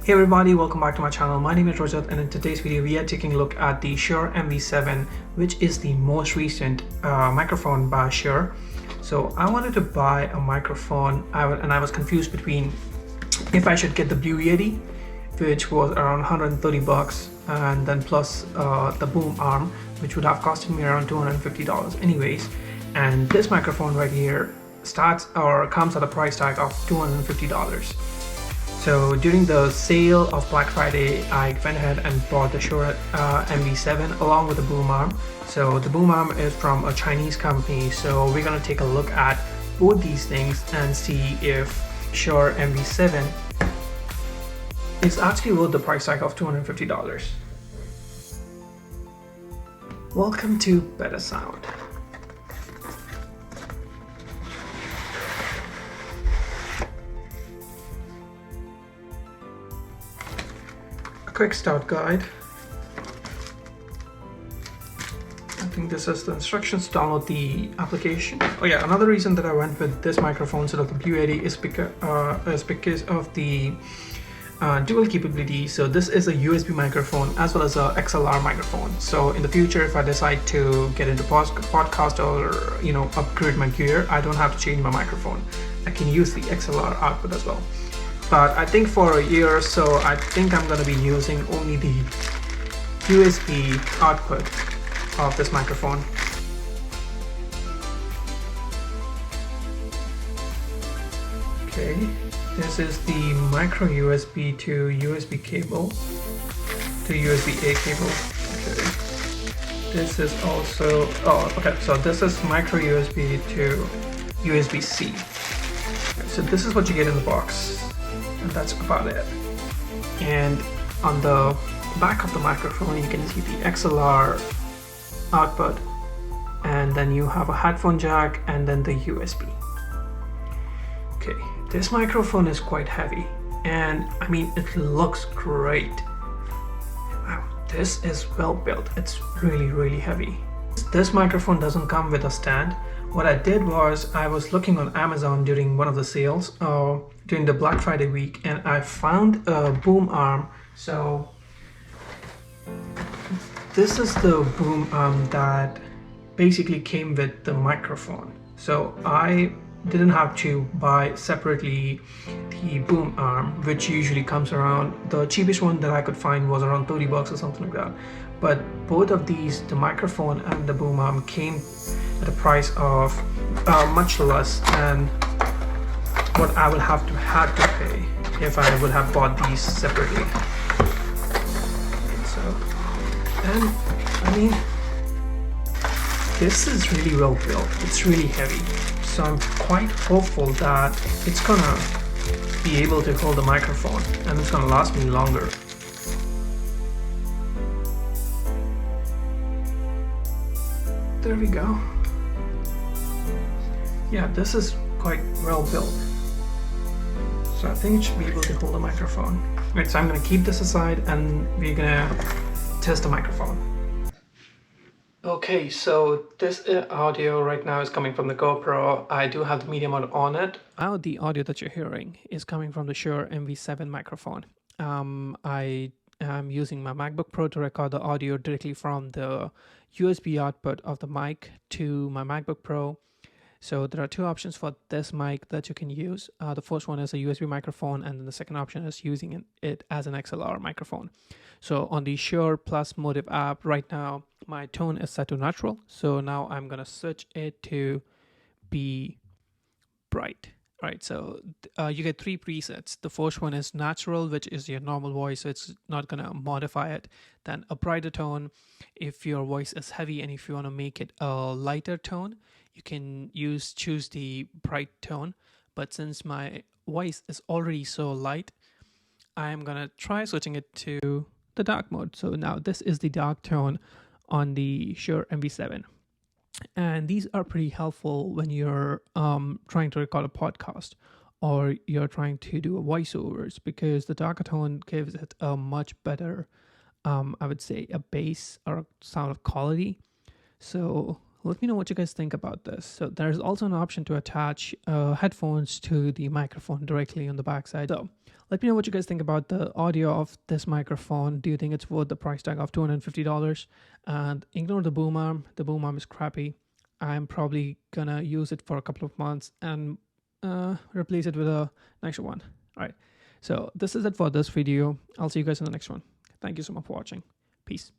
Hey everybody, welcome back to my channel. My name is Rajat, and in today's video we are taking a look at the Shure MV7, which is the most recent microphone by Shure. So I wanted to buy a microphone and I was confused between if I should get the Blue Yeti, which was around 130 bucks, and then plus the boom arm, which would have costed me around $250 anyways. And this microphone right here comes at a price tag of $250. So during the sale of Black Friday, I went ahead and bought the Shure MV7 along with the boom arm. So the boom arm is from a Chinese company. So we're gonna take a look at both these things and see if Shure MV7 is actually worth the price tag of $250. Welcome to Better Sound. Quick start guide. I think this is the instructions to download the application. Oh yeah, another reason that I went with this microphone instead of the Blue Yeti is because of the dual capability. So this is a USB microphone as well as a XLR microphone. So in the future, if I decide to get into podcast or upgrade my gear, I don't have to change my microphone. I can use the XLR output as well. But I think for a year or so, I think I'm going to be using only the USB output of this microphone. Okay, this is the micro USB to USB cable to USB-A cable. Okay, this is also, so this is micro USB to USB-C. Okay, so this is what you get in the box. And that's about it. And on the back of the microphone you can see the XLR output, and then you have a headphone jack and then the USB. Okay, this microphone is quite heavy, and I mean it looks great. Wow, this is well built. It's really heavy. This microphone doesn't come with a stand. What I did was I was looking on Amazon during one of the sales during the Black Friday week, and I found a boom arm. So this is the boom arm that basically came with the microphone. So I didn't have to buy separately the boom arm, which usually comes around, the cheapest one that I could find was around 30 bucks or something like that. But both of these, the microphone and the boom arm, came at a price of much less than what I would had to pay if I would have bought these separately. So, and I mean, this is really well built. It's really heavy. So I'm quite hopeful that it's gonna be able to hold the microphone and it's gonna last me longer. There we go. Yeah, this is quite well built. So I think it should be able to hold the microphone. Right, so I'm gonna keep this aside and we're gonna test the microphone. Okay, so this audio right now is coming from the GoPro. I do have the media mode on it. Now the audio that you're hearing is coming from the Shure MV7 microphone. I am using my MacBook Pro to record the audio directly from the USB output of the mic to my MacBook Pro. So there are two options for this mic that you can use. The first one is a USB microphone, and then the second option is using it as an XLR microphone. So on the Shure Plus Motive app right now, my tone is set to natural. So now I'm gonna switch it to be bright. Right, so you get three presets. The first one is natural, which is your normal voice, so it's not gonna modify it. Then a brighter tone, if your voice is heavy and if you wanna make it a lighter tone, you can choose the bright tone. But since my voice is already so light, I'm gonna try switching it to the dark mode. So now this is the dark tone on the Shure MV7. And these are pretty helpful when you're trying to record a podcast or you're trying to do a voiceovers, because the darker tone gives it a much better, I would say, a bass or sound of quality. So Let me know what you guys think about this. So there's also an option to attach headphones to the microphone directly on the backside. So let me know what you guys think about the audio of this microphone. Do you think it's worth the price tag of $250? And ignore the boom arm. The boom arm is crappy. I'm probably gonna use it for a couple of months and replace it with a nicer one. All right. So this is it for this video. I'll see you guys in the next one. Thank you so much for watching. Peace.